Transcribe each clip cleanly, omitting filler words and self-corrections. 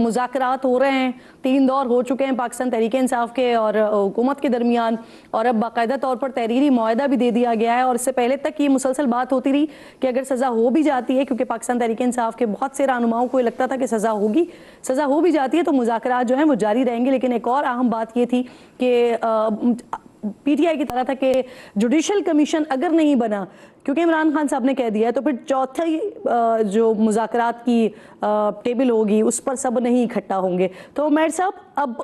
مذاکرات ہو رہے ہیں، 3 دور ہو چکے ہیں پاکستان تحریک انصاف کے اور حکومت کے درمیان، اور اب باقاعدہ طور پر تحریری معاہدہ بھی دے دیا گیا ہے، اور اس سے پہلے تک یہ مسلسل بات ہوتی رہی کہ اگر سزا ہو بھی جاتی ہے، کیونکہ پاکستان تحریک انصاف کے بہت سے رہنماؤں کو یہ لگتا تھا کہ سزا ہو بھی جاتی ہے تو مذاکرات جو ہیں وہ جاری رہیں گے، لیکن ایک اور اہم بات یہ تھی کہ پی ٹی آئی کی طرح تھا کہ جوڈیشل کمیشن اگر نہیں بنا، کیونکہ عمران خان صاحب نے کہہ دیا ہے، تو پھر چوتھی جو مذاکرات کی ٹیبل ہوگی اس پر سب نہیں اکٹھا ہوں گے۔ تو عمیر صاحب، اب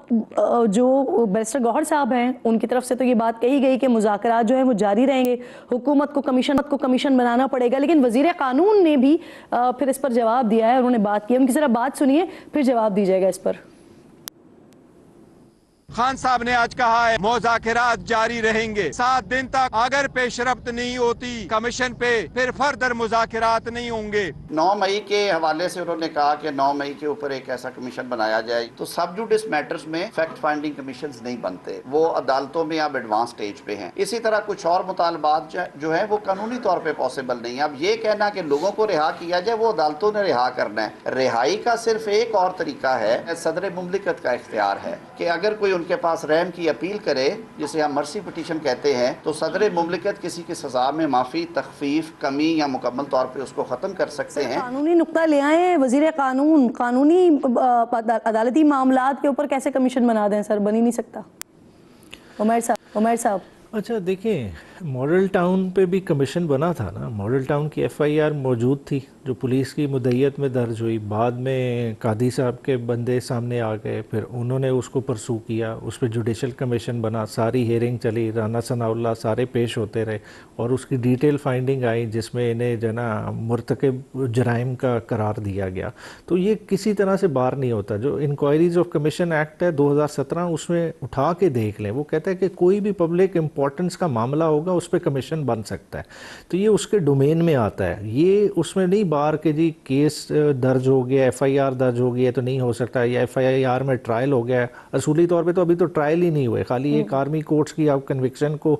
جو بیرسٹر گوہر صاحب ہیں ان کی طرف سے تو یہ بات کہی گئی کہ مذاکرات جو ہیں وہ جاری رہیں گے، حکومت کو کمیشن بنانا پڑے گا، لیکن وزیر قانون نے بھی پھر اس پر جواب دیا ہے، انہوں نے بات کی، ان کی ذرا بات سنیے پھر جواب دیجیے گا اس پر۔ خان صاحب نے آج کہا ہے مذاکرات جاری رہیں گے 7 دن تک، اگر پیش رفت نہیں ہوتی کمیشن پہ پھر فردر مذاکرات نہیں ہوں گے۔ 9 مئی کے حوالے سے انہوں نے کہا کہ 9 مئی کے اوپر ایک ایسا کمیشن بنایا جائے، تو سب جوڈس میٹرز میں فیکٹ فائنڈنگ کمیشنز نہیں بنتے، وہ عدالتوں میں اب ایڈوانس سٹیج پہ ہیں۔ اسی طرح کچھ اور مطالبات جو ہیں وہ قانونی طور پہ پاسبل نہیں ہے۔ اب یہ کہنا کہ لوگوں کو رہا کیا جائے، وہ عدالتوں نے رہا کرنا ہے۔ رہائی کا صرف ایک اور طریقہ ہے، صدر مملکت کا اختیار ہے کہ اگر کوئی ان کے پاس رحم کی اپیل کرے، جسے ہم مرسی پٹیشن کہتے ہیں، تو صدر مملکت کسی کی سزا میں معافی، تخفیف، کمی یا مکمل طور پہ اس کو ختم کر سکتے ہیں۔ قانونی نقطہ لے آئیں وزیر قانون، قانونی عدالتی معاملات کے اوپر کیسے کمیشن بنا دیں سر؟ بن ہی نہیں سکتا۔ عمیر صاحب اچھا دیکھیں، ماڈل ٹاؤن پہ بھی کمیشن بنا تھا نا، ماڈل ٹاؤن کی ایف آئی آر موجود تھی جو پولیس کی مدعیت میں درج ہوئی، بعد میں قاضی صاحب کے بندے سامنے آ گئے، پھر انہوں نے اس کو پرسو کیا، اس پہ جوڈیشل کمیشن بنا، ساری ہیئرنگ چلی، رانا ثناء اللہ سارے پیش ہوتے رہے، اور اس کی ڈیٹیل فائنڈنگ آئی جس میں انہیں جو نا مرتکب جرائم کا قرار دیا گیا۔ تو یہ کسی طرح سے باہر نہیں ہوتا۔ جو انکوائریز آف کمیشن ایکٹ ہے 2017، اس میں اٹھا کے دیکھ لیں، وہ کہتا ہے کہ کوئی بھی پبلک امپورٹنس کا معاملہ ہوگا اس پہ کمیشن بن سکتا ہے، تو یہ اس کے ڈومین میں آتا ہے۔ یہ اس میں نہیں بار کہ جی کیس درج ہو گیا، ایف آئی آر درج ہو گیا تو نہیں ہو سکتا، یا ایف آئی آر میں ٹرائل ہو گیا ہے۔ اصولی طور پہ تو ابھی تو ٹرائل ہی نہیں ہوئے، خالی ایک آرمی کورٹس کی آپ کنوکشن کو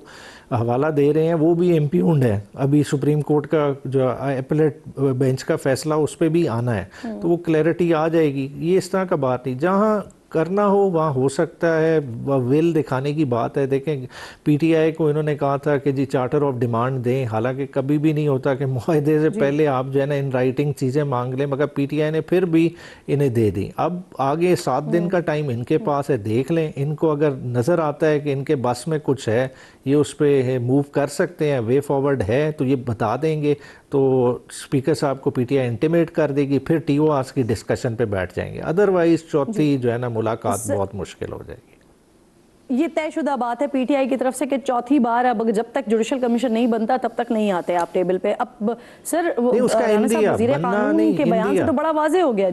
حوالہ دے رہے ہیں، وہ بھی امپیونڈ ہے، ابھی سپریم کورٹ کا جو اپیلیٹ بینچ کا فیصلہ اس پہ بھی آنا ہے، تو وہ کلیئرٹی آ جائے گی۔ یہ اس طرح کا بات نہیں، جہاں کرنا ہو وہاں ہو سکتا ہے، ول دکھانے کی بات ہے۔ دیکھیں پی ٹی آئی کو انہوں نے کہا تھا کہ جی چارٹر آف ڈیمانڈ دیں، حالانکہ کبھی بھی نہیں ہوتا کہ معاہدے سے پہلے آپ جو ہے نا ان رائٹنگ چیزیں مانگ لیں، مگر پی ٹی آئی نے پھر بھی انہیں دے دی۔ اب آگے 7 دن کا ٹائم ان کے پاس ہے، دیکھ لیں، ان کو اگر نظر آتا ہے کہ ان کے بس میں کچھ ہے، یہ اس پہ موو کر سکتے ہیں، وے فارورڈ ہے تو یہ بتا دیں گے، تو اسپیکر صاحب کو پی ٹی آئی انٹیمیٹ کر دے گی، پھر ٹی او آرز کی ڈسکشن پہ بیٹھ جائیں گے، ادروائز چوتھی جو ہے نا ملاقات بہت مشکل ہو جائے گی۔ یہ طے شدہ بات ہے پی ٹی آئی کی طرف سے کہ چوتھی بار اب جب تک جوڈیشل کمیشن نہیں بنتا تب تک نہیں آتے آپ ٹیبل پہ۔ اب سر رانا صاحب وزیر قانون کے بیان سے تو بڑا واضح ہو گیا،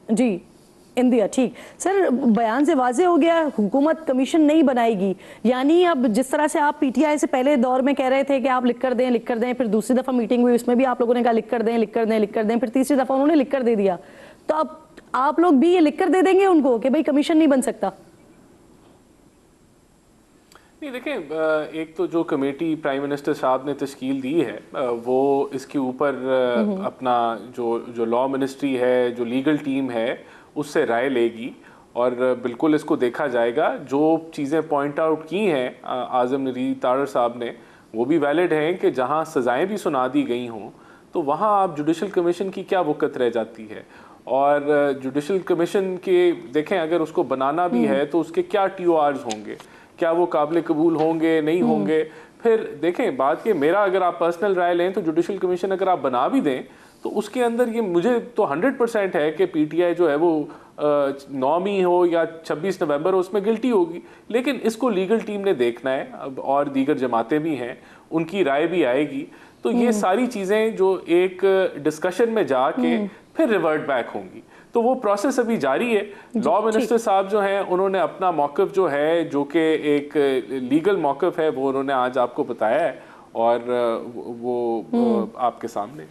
جی اندیا ٹھیک سر، بیان سے واضح ہو گیا حکومت کمیشن نہیں بنائے گی، یعنی اب جس طرح سے آپ پی ٹی آئی سے پہلے دور میں کہہ رہے تھے کہ آپ لکھ کر دیں، پھر دوسری دفعہ میٹنگ ہوئی اس میں بھی آپ لوگوں نے کہا لکھ کر دیں، پھر تیسری دفعہ انہوں نے لکھ کر دے دیا، تو اب آپ لوگ بھی یہ لکھ کر دے دیں گے ان کو کہ بھئی کمیشن نہیں بن سکتا؟ نہیں دیکھیں، ایک تو جو کمیٹی پرائم منسٹر صاحب نے تشکیل دی ہے وہ اس کے اوپر اپنا جو لا منسٹری ہے، جو لیگل ٹیم ہے، اس سے رائے لے گی، اور بالکل اس کو دیکھا جائے گا۔ جو چیزیں پوائنٹ آؤٹ کی ہیں اعظم ندیر تارڑ صاحب نے وہ بھی ویلڈ ہیں کہ جہاں سزائیں بھی سنا دی گئی ہوں تو وہاں آپ جوڈیشل کمیشن کی کیا وقت رہ جاتی ہے، اور جوڈیشل کمیشن کے دیکھیں اگر اس کو بنانا بھی ہے تو اس کے کیا ٹی او آرز ہوں گے، کیا وہ قابل قبول ہوں گے نہیں ہوں گے۔ پھر دیکھیں بات کہ میرا اگر آپ پرسنل رائے لیں تو جوڈیشل کمیشن اگر آپ بنا بھی دیں تو اس کے اندر یہ مجھے تو 100% ہے کہ پی ٹی آئی جو ہے وہ 9 ہو یا 26 نومبر ہو اس میں گلٹی ہوگی، لیکن اس کو لیگل ٹیم نے دیکھنا ہے، اب اور دیگر جماعتیں بھی ہیں، ان کی رائے بھی آئے گی، تو یہ ساری چیزیں جو ایک ڈسکشن میں جا کے پھر ریورٹ بیک ہوں گی، تو وہ پروسیس ابھی جاری ہے۔ لا منسٹر صاحب جو ہیں انہوں نے اپنا موقف جو ہے، جو کہ ایک لیگل موقف ہے، وہ انہوں نے آج آپ کو بتایا ہے، اور وہ آپ کے سامنے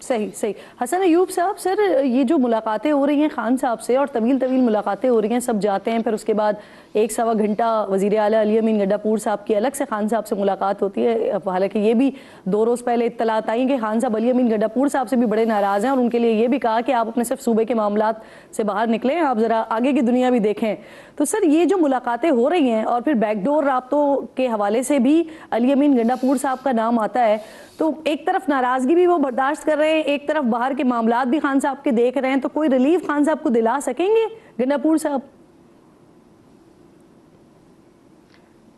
صحیح صحیح. حسن ایوب صاحب, سر یہ جو ملاقاتیں ہو رہی ہیں خان صاحب سے, اور طویل ملاقاتیں ہو رہی ہیں, سب جاتے ہیں, پھر اس کے بعد 1-1.25 گھنٹہ وزیر اعلیٰ علی امین گڈا پور صاحب کی الگ سے خان صاحب سے ملاقات ہوتی ہے. حالانکہ یہ بھی 2 روز پہلے اطلاعات آئیں کہ خان صاحب علی امین گڈا پور صاحب سے بھی بڑے ناراض ہیں, اور ان کے لیے یہ بھی کہا کہ آپ اپنے صرف صوبے کے معاملات سے باہر نکلیں, آپ ذرا آگے کی دنیا بھی دیکھیں. تو سر یہ جو ملاقاتیں ہو رہی ہیں, اور پھر بیک ڈور رابطوں کے حوالے سے بھی علی امین گڈا پور صاحب کا نام آتا ہے, تو ایک طرف ناراضگی بھی وہ برداشت کر رہے ہیں, ایک طرف باہر کے معاملات بھی خان صاحب کے دیکھ رہے ہیں, تو کوئی ریلیف خان صاحب کو دلا سکیں گے گڈا پور صاحب؟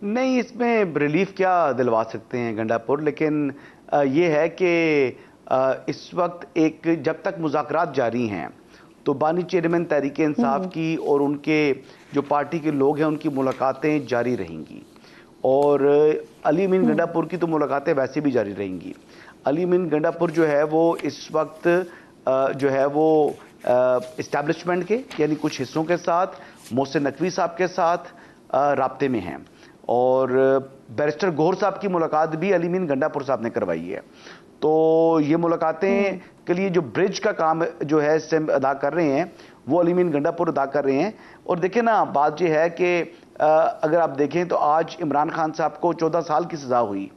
نہیں, اس میں ریلیف کیا دلوا سکتے ہیں گنڈا پور, لیکن یہ ہے کہ اس وقت ایک جب تک مذاکرات جاری ہیں تو بانی چیئرمین تحریک انصاف کی اور ان کے جو پارٹی کے لوگ ہیں ان کی ملاقاتیں جاری رہیں گی, اور علی امین گنڈا پور کی تو ملاقاتیں ویسے بھی جاری رہیں گی. علی امین گنڈا پور جو ہے وہ اس وقت جو ہے وہ اسٹیبلشمنٹ کے یعنی کچھ حصوں کے ساتھ محسن نقوی صاحب کے ساتھ رابطے میں ہیں, اور بیرسٹر گوہر صاحب کی ملاقات بھی علی امین گنڈا پور صاحب نے کروائی ہے. تو یہ ملاقاتیں کے لیے جو برج کا کام جو ہے اس سے ادا کر رہے ہیں وہ علی امین گنڈا پور ادا کر رہے ہیں. اور دیکھیں نا, بات یہ ہے کہ اگر آپ دیکھیں تو آج عمران خان صاحب کو 14 سال کی سزا ہوئی,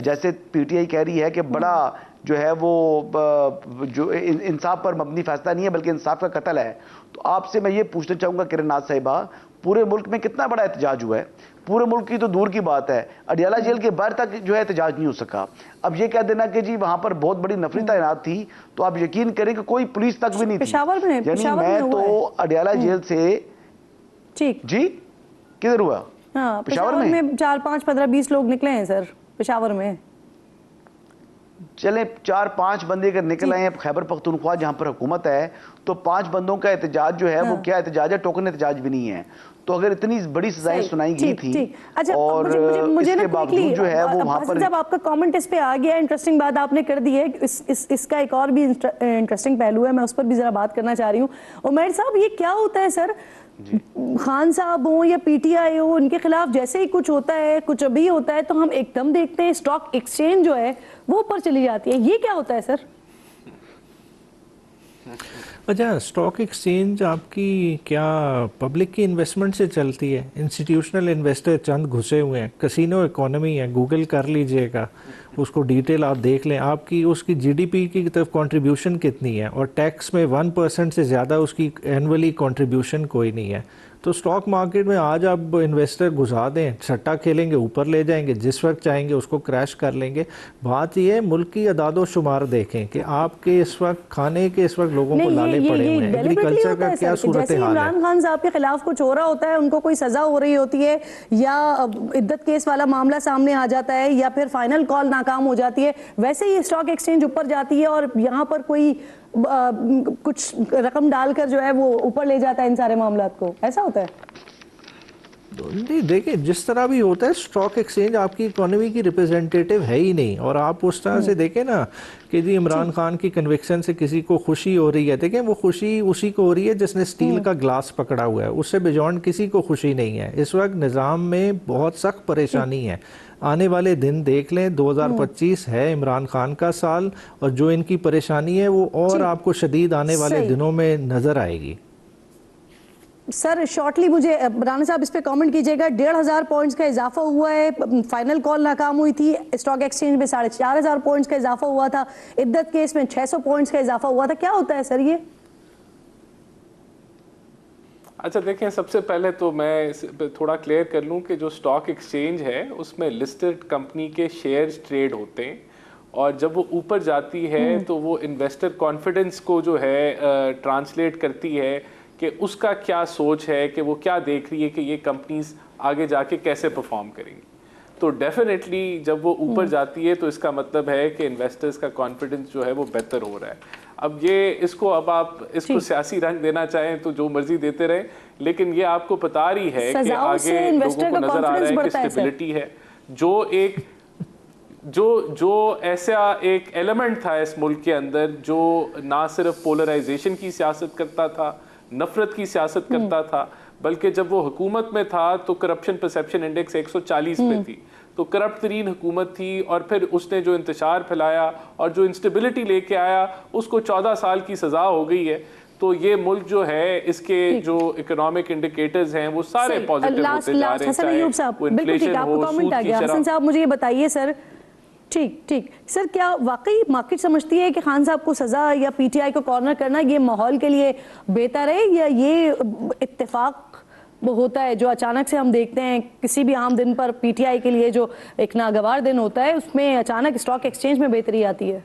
جیسے پی ٹی آئی کہہ رہی ہے کہ بڑا جو ہے وہ جو انصاف پر مبنی فیصلہ نہیں ہے بلکہ انصاف کا قتل ہے. تو آپ سے میں یہ پوچھنا چاہوں گا کرن ناز صاحبہ, پورے ملک میں کتنا بڑا احتجاج ہوا ہے؟ پورے ملک کی تو دور کی بات ہے, اڈیالہ جیل کے باہر تک جو ہے احتجاج نہیں ہو سکا. اب یہ کہہ دینا کہ جی وہاں پر بہت بڑی نفری تعینات تھی, تو آپ یقین کریں کہ کوئی پولیس تک بھی نہیں تھی. یعنی میں تو اڈیالہ جیل سے جی کدھر ہوا؟ ہاں, پشاور میں 4-5 15-20 لوگ نکلے ہیں سر پشاور میں. چلیں 4-5 بندے اگر نکل آئے ہیں خیبر پختونخوا جہاں پر حکومت ہے, تو 5 بندوں کا احتجاج جو ہے وہ کیا احتجاج ہے؟ ٹوکن احتجاج بھی نہیں ہے. تو اگر اتنی بڑی سزائیں سنائی گئی تھی اور اس کے باوجود جو ہے وہ وہاں پر, جب آپ کا کامنٹ اس پہ آ گیا, انٹرسٹنگ بات آپ نے کر دی ہے, اس کا ایک اور بھی انٹرسٹنگ پہلو ہے, میں اس پر بھی ذرا بات کرنا چاہ رہی ہوں. عمیر صاحب, یہ کیا ہوتا ہے سر, خان صاحب ہوں یا پی ٹی آئی ہو, ان کے خلاف جیسے ہی کچھ ہوتا ہے, کچھ ابھی ہوتا ہے, تو ہم ایک دم دیکھتے ہیں اسٹاک ایکسچینج جو ہے وہ اوپر چلی جاتی ہے. یہ کیا ہوتا ہے سر؟ اچھا, اسٹاک ایکسچینج آپ کی کیا پبلک کی انویسٹمنٹ سے چلتی ہے؟ انسٹیٹیوشنل انویسٹر چند گھسے ہوئے ہیں, کسینو اکانومی ہے, گوگل کر لیجئے گا, اس کو ڈیٹیل آپ دیکھ لیں. آپ کی اس کی جی ڈی پی کی طرف کنٹریبیوشن کتنی ہے, اور ٹیکس میں 1% سے زیادہ اس کی اینولی کنٹریبیوشن کوئی نہیں ہے. تو اسٹاک مارکیٹ میں آج آپ انویسٹر گھسا دیں, سٹا کھیلیں گے, اوپر لے جائیں گے, جس وقت چاہیں گے اس کو کریش کر لیں گے. بات یہ ہے ملک کی اعداد و شمار دیکھیں کہ آپ کے اس وقت کھانے کے اس وقت لوگوں کو لالے پڑے ہوئے ہیں. ایگریکلچر کا کیا صورت حال ہے؟ عمران خان صاحب کے خلاف کچھ ہو رہا ہوتا ہے, ان کو کوئی سزا ہو رہی ہوتی ہے, یا عدت کیس والا معاملہ سامنے آ جاتا ہے, یا پھر فائنل کال ناکام ہو جاتی ہے, ویسے ہی اسٹاک ایکسچینج اوپر جاتی ہے, اور یہاں پر کوئی کچھ رقم ڈال کر جو ہے وہ اوپر لے جاتا ہے ان سارے معاملات کو. ایسا ہوتا ہے؟ دیکھیں, جس طرح بھی ہوتا ہے, اسٹاک ایکسچینج آپ کی اکانومی کی ریپرزینٹیٹیو ہے ہی نہیں. اور آپ اس طرح سے دیکھیں نا کہ جی عمران خان کی کنوکشن سے کسی کو خوشی ہو رہی ہے, دیکھیں وہ خوشی اسی کو ہو رہی ہے جس نے اسٹیل کا گلاس پکڑا ہوا ہے, اس سے بیجونڈ کسی کو خوشی نہیں ہے. اس وقت نظام میں بہت سخت پریشانی ہے. آنے والے دن دیکھ لیں, 2025 ہے عمران خان کا سال, اور جو ان کی پریشانی ہے وہ اور آپ کو شدید آنے والے دنوں میں نظر آئے گی. سر شارٹلی مجھے رانا صاحب اس پہ کامنٹ کیجئے گا. 1,500 پوائنٹس کا اضافہ ہوا ہے, فائنل کال ناکام ہوئی تھی, اسٹاک ایکسچینج میں 4,500 پوائنٹس کا اضافہ ہوا تھا, عدت کیس میں 600 پوائنٹس کا اضافہ ہوا تھا. کیا ہوتا ہے سر یہ؟ اچھا دیکھیں, سب سے پہلے تو میں تھوڑا کلیئر کر لوں کہ جو اسٹاک ایکسچینج ہے اس میں لسٹڈ کمپنی کے شیئرز ٹریڈ ہوتے ہیں, اور جب وہ اوپر جاتی ہے تو وہ انویسٹر کانفیڈنس کو جو ہے ٹرانسلیٹ کرتی ہے کہ اس کا کیا سوچ ہے, کہ وہ کیا دیکھ رہی ہے کہ یہ کمپنیز آگے جا کے کیسے پرفارم کریں گی. تو ڈیفینیٹلی جب وہ اوپر جاتی ہے تو اس کا مطلب ہے کہ انویسٹرز کا کانفیڈنس جو ہے وہ بہتر ہو رہا ہے. اب یہ اس کو کو سیاسی رنگ دینا چاہیں تو جو مرضی دیتے رہیں, لیکن یہ آپ کو بتا رہی ہے کہ آگے لوگوں کو نظر آ رہا ہے کہ اسٹیبلٹی ہے. جو ایسا ایک ایلیمنٹ تھا اس ملک کے اندر جو نہ صرف پولرائزیشن کی سیاست کرتا تھا, نفرت کی سیاست کرتا تھا, بلکہ جب وہ حکومت میں تھا تو کرپشن پرسیپشن انڈیکس 140 پہ تھی. تو کرپٹ ترین حکومت تھی، اور پھر اس نے جو انتشار پھیلایا اور جو انسٹیبلٹی لے کے آیا اس کو 14 سال کی سزا ہو گئی ہے. تو یہ ملک جو ہے اس کے جو اکنامک انڈیکیٹرز ہیں وہ سارے پازیٹیو ہوتے جا رہے ہیں. حسن ایوب صاحب بالکل ٹھیک، آپ کا کامنٹ آ گیا. حسن صاحب مجھے یہ بتائیے سر، ٹھیک سر، کیا واقعی مارکیٹ سمجھتی ہے کہ خان صاحب کو سزا یا پی ٹی آئی کو کارنر کرنا یہ ماحول کے لیے بہتر ہے، یا یہ اتفاق ہوتا ہے جو اچانک سے ہم دیکھتے ہیں کسی بھی عام دن پر پی ٹی آئی کے لیے جو ایک ناگوار دن ہوتا ہے اس میں اچانک اسٹاک ایکسچینج میں بہتری آتی ہے؟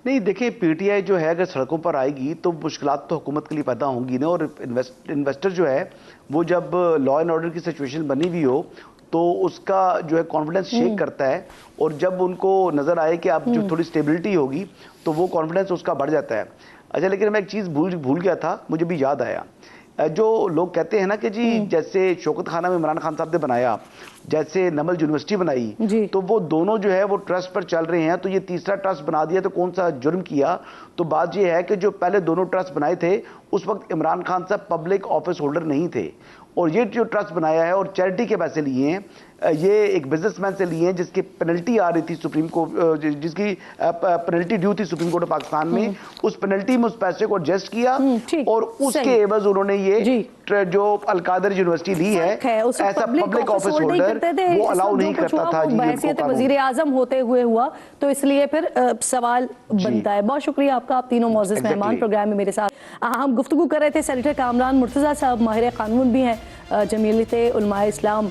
نہیں دیکھیں، پی ٹی آئی جو ہے اگر سڑکوں پر آئے گی تو مشکلات تو حکومت کے لیے پیدا ہوں گی نا، اور انویسٹر جو ہے وہ جب لا اینڈ آرڈر کی سچویشن بنی ہوئی ہو تو اس کا جو ہے کانفیڈنس شیک کرتا ہے، اور جب ان کو نظر آئے کہ اب جو تھوڑی سٹیبلٹی ہوگی تو وہ کانفیڈنس اس کا بڑھ جاتا ہے. اچھا، لیکن میں ایک چیز بھول گیا تھا، مجھے بھی یاد آیا. جو لوگ کہتے ہیں نا کہ جی جیسے شوکت خانہ میں عمران خان صاحب نے بنایا، جیسے نمل یونیورسٹی بنائی، تو وہ دونوں جو ہے وہ ٹرسٹ پر چل رہے ہیں، تو یہ تیسرا ٹرسٹ بنا دیا تو کون سا جرم کیا؟ تو بات یہ ہے کہ جو پہلے دونوں ٹرسٹ بنائے تھے اس وقت عمران خان صاحب پبلک آفس ہولڈر نہیں تھے، اور یہ جو ٹرسٹ بنایا ہے اور چیریٹی کے پیسے لیے ہیں، یہ ایک بزنس مین سے لیے ہیں جس کی پینلٹی آ رہی تھی سپریم کورٹ، جس کی پینلٹی ڈیو تھی سپریم کورٹ آف پاکستان میں، اس پینلٹی میں اس پیسے کو ایڈجسٹ کیا، اور اس کے عوض انہوں نے یہ جو القادر یونیورسٹی لی ہے ایسا پبلک آفس ہولڈر وہ الاؤ نہیں کرتا تھا. بحیثیت وزیر اعظم ہوتے ہوئے ہوا، تو اس لیے پھر سوال بنتا ہے. بہت شکریہ آپ کا، آپ تینوں معزز مہمان پروگرام میں میرے ساتھ. ہم گفتگو کر رہے تھے سینیٹر کامران مرتضیٰ صاحب، ماہر قانون بھی ہیں، جمعیت علماء اسلام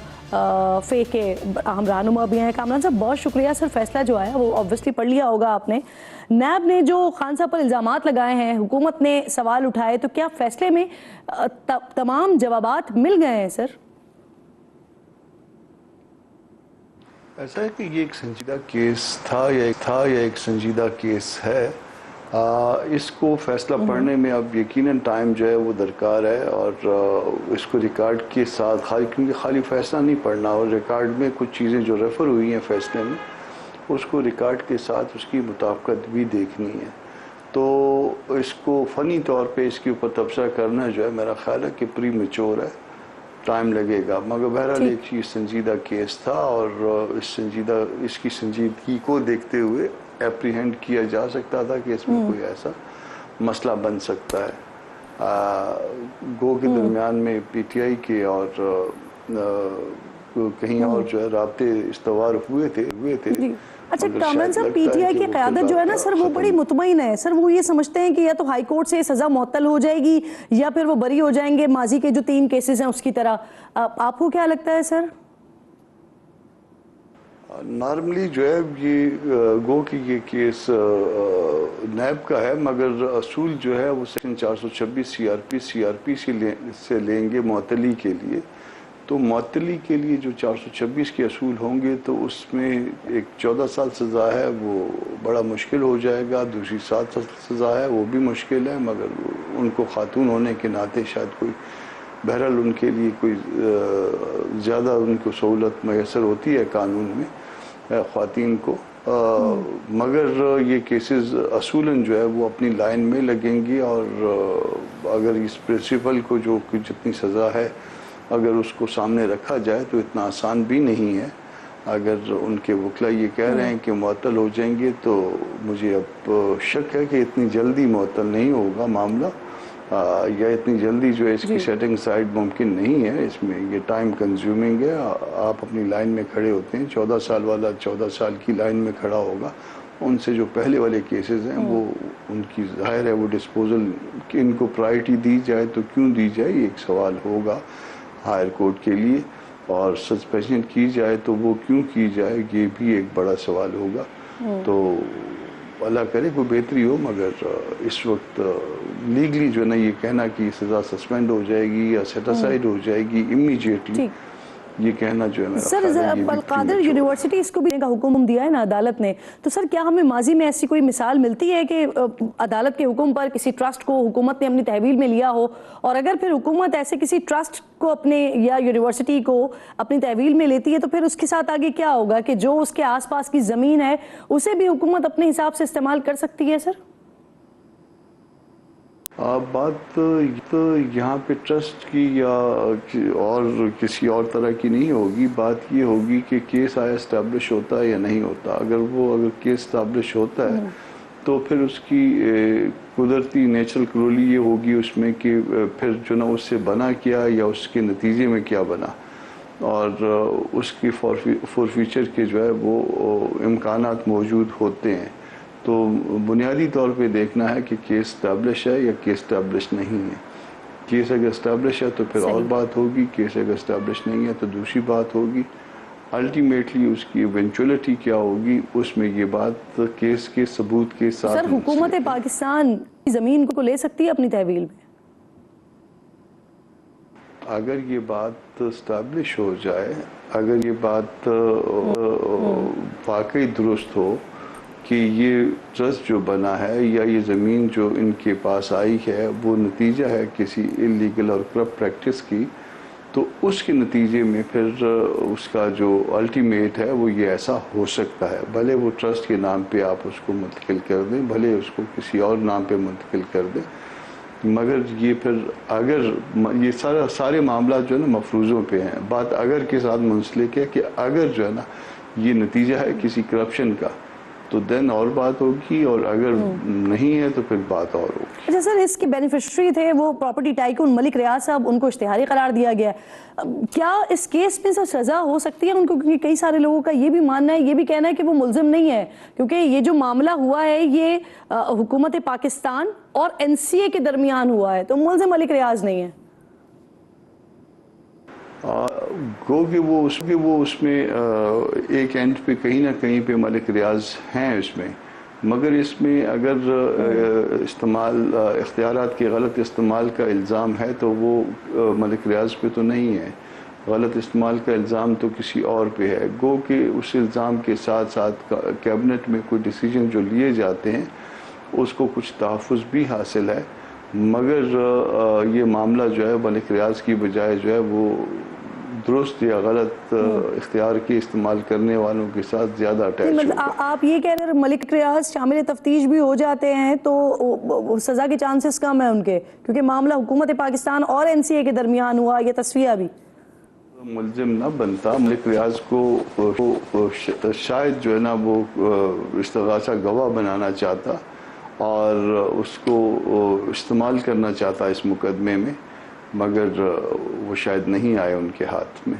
فے کے اہم رہنما بھی ہیں. کامران صاحب بہت شکریہ. سر فیصلہ جو آیا وہ obviously پڑھ لیا ہوگا آپ نے. نیب نے جو خان صاحب پر الزامات لگائے ہیں، حکومت نے سوال اٹھائے، تو کیا فیصلے میں تمام جوابات مل گئے ہیں سر؟ ایسا ہے کہ یہ ایک سنجیدہ کیس تھا یا ایک سنجیدہ کیس ہے. اس کو فیصلہ پڑھنے میں اب یقیناً ٹائم جو ہے وہ درکار ہے، اور اس کو ریکارڈ کے ساتھ کیونکہ خالی فیصلہ نہیں پڑھنا، اور ریکارڈ میں کچھ چیزیں جو ریفر ہوئی ہیں فیصلے میں اس کو ریکارڈ کے ساتھ اس کی مطابقت بھی دیکھنی ہے. تو اس کو فنی طور پہ اس کے اوپر تبصرہ کرنا جو ہے میرا خیال ہے کہ پری میچور ہے، ٹائم لگے گا. مگر بہرحال ایک چیز سنجیدہ کیس تھا، اور اس کی سنجیدگی کو دیکھتے ہوئے اپریہینڈ کیا جا سکتا تھا کہ اس میں کوئی ایسا مسئلہ بن سکتا ہے. گو کے درمیان میں پی ٹی آئی کے اور کہیں اور جو ہے رابطے استوار ہوئے تھے. اچھا کامران صاحب، پی ٹی آئی کی قیادت جو ہے نا سر وہ بڑی مطمئن ہے سر. وہ یہ سمجھتے ہیں کہ یا تو ہائی کورٹ سے سزا معطل ہو جائے گی یا پھر وہ بری ہو جائیں گے، ماضی کے جو 3 کیسز ہیں اس کی طرح. آپ کو کیا لگتا ہے سر؟ نارملی جو ہے یہ گو کہ یہ کیس نیب کا ہے، مگر اصول جو ہے وہ سیکشن 426 سی آر پی سے لیں گے معطلی کے لیے. تو معطلی کے لیے جو 426 کے اصول ہوں گے تو اس میں ایک 14 سال سزا ہے، وہ بڑا مشکل ہو جائے گا. دوسری 7 سال سزا ہے، وہ بھی مشکل ہے، مگر ان کو خاتون ہونے کے ناطے شاید کوئی بہرحال ان کے لیے کوئی زیادہ ان کو سہولت میسر ہوتی ہے قانون میں خواتین کو. مگر یہ کیسز اصولاً جو ہے وہ اپنی لائن میں لگیں گی، اور اگر اس پرنسپل کو جو جتنی سزا ہے اگر اس کو سامنے رکھا جائے تو اتنا آسان بھی نہیں ہے. اگر ان کے وکلا یہ کہہ رہے ہیں کہ معطل ہو جائیں گے تو مجھے اب شک ہے کہ اتنی جلدی معطل نہیں ہوگا معاملہ، یا اتنی جلدی جو ہے اس کی سیٹنگ سائڈ ممکن نہیں ہے. اس میں یہ ٹائم کنزیومنگ ہے. آپ اپنی لائن میں کھڑے ہوتے ہیں، 14 سال والا 14 سال کی لائن میں کھڑا ہوگا. ان سے جو پہلے والے کیسز ہیں وہ ان کی ظاہر ہے وہ ڈسپوزل، کہ ان کو پرائرٹی دی جائے تو کیوں دی جائے، یہ ایک سوال ہوگا ہائر کورٹ کے لیے. اور سسپینشن کی جائے تو وہ کیوں کی جائے، یہ بھی ایک بڑا سوال ہوگا. تو اللہ کرے کوئی بہتری ہو، مگر اس وقت لیگلی جو ہے نا یہ کہنا کہ سزا سسپینڈ ہو جائے گی یا سیٹ اسائڈ ہو جائے گی امیجیٹلی، یہ کہنا جو ہے سر القادر یونیورسٹی اس کو بھی کا حکم دیا ہے نا عدالت نے، تو سر کیا ہمیں ماضی میں ایسی کوئی مثال ملتی ہے کہ عدالت کے حکم پر کسی ٹرسٹ کو حکومت نے اپنی تحویل میں لیا ہو، اور اگر پھر حکومت ایسے کسی ٹرسٹ کو اپنے یا یونیورسٹی کو اپنی تحویل میں لیتی ہے تو پھر اس کے ساتھ آگے کیا ہوگا کہ جو اس کے آس پاس کی زمین ہے اسے بھی حکومت اپنے حساب سے استعمال کر سکتی ہے سر؟ بات تو یہاں پہ ٹرسٹ کی یا اور کسی اور طرح کی نہیں ہوگی. بات یہ ہوگی کہ کیس آیا اسٹیبلش ہوتا ہے یا نہیں ہوتا. اگر کیس اسٹیبلش ہوتا ہے تو پھر اس کی قدرتی نیچرل کرولی یہ ہوگی اس میں کہ پھر جو نا اس سے بنا کیا یا اس کے نتیجے میں کیا بنا, اور اس کی فور فیچر کے جو ہے وہ امکانات موجود ہوتے ہیں. تو بنیادی طور پہ دیکھنا ہے کہ کیس اسٹیبلش ہے یا کیس اسٹیبلش نہیں ہے. کیس اگر اسٹیبلش ہے تو پھر اور بات ہوگی, کیس اگر اسٹیبلش نہیں ہے تو دوسری بات ہوگی. الٹیمیٹلی اس کی ایونچولیٹی کیا ہوگی اس میں یہ بات کیس کے ثبوت کے ساتھ. سر, حکومت پاکستان زمین کو لے سکتی ہے اپنی تحویل میں؟ اگر یہ بات اسٹیبلش ہو جائے, اگر یہ بات واقعی درست ہو کہ یہ ٹرسٹ جو بنا ہے یا یہ زمین جو ان کے پاس آئی ہے وہ نتیجہ ہے کسی انلیگل اور کرپٹ پریکٹس کی, تو اس کے نتیجے میں پھر اس کا جو الٹیمیٹ ہے وہ یہ ایسا ہو سکتا ہے. بھلے وہ ٹرسٹ کے نام پہ آپ اس کو منتقل کر دیں, بھلے اس کو کسی اور نام پہ منتقل کر دیں, مگر یہ پھر اگر یہ سارے معاملات جو ہے نا مفروضوں پہ ہیں. بات اگر کے ساتھ منسلک ہے کہ اگر جو ہے نا یہ نتیجہ ہے کسی کرپشن کا تو دین اور بات ہوگی, اور اگر نہیں ہے تو پھر بات اور ہوگی. اچھا سر, اس کے بینیفیشری تھے وہ پراپرٹی ٹائکون ملک ریاض صاحب, ان کو اشتہاری قرار دیا گیا. کیا اس کیس میں سزا ہو سکتی ہے ان کو؟ کیونکہ کئی سارے لوگوں کا یہ بھی ماننا ہے, یہ بھی کہنا ہے کہ وہ ملزم نہیں ہے, کیونکہ یہ جو معاملہ ہوا ہے یہ حکومت پاکستان اور NCA کے درمیان ہوا ہے, تو ملزم ملک ریاض نہیں ہے. گو کہ وہ اس میں ایک اینڈ پہ کہیں نہ کہیں پہ ملک ریاض ہیں اس میں, مگر اس میں اگر اختیارات کے غلط استعمال کا الزام ہے تو وہ ملک ریاض پہ تو نہیں ہے. غلط استعمال کا الزام تو کسی اور پہ ہے. گو کہ اس الزام کے ساتھ ساتھ کیبنٹ میں کوئی ڈیسیجن جو لیے جاتے ہیں اس کو کچھ تحفظ بھی حاصل ہے, مگر یہ معاملہ جو ہے ملک ریاض کی بجائے جو ہے وہ درست یا غلط اختیار کے استعمال کرنے والوں کے ساتھ زیادہ اٹیچ ہوگا. مطلب آپ یہ کہہ رہے ہیں ملک ریاض شامل تفتیش بھی ہو جاتے ہیں تو سزا کے چانسز کم ہیں ان کے, کیونکہ معاملہ حکومت پاکستان اور NCA کے درمیان ہوا, یہ تصفیہ بھی ملزم نہ بنتا. ملک ریاض کو شاید جو ہے نا وہ استغاثہ گواہ بنانا چاہتا اور اس کو استعمال کرنا چاہتا اس مقدمے میں, مگر وہ شاید نہیں آئے ان کے ہاتھ میں.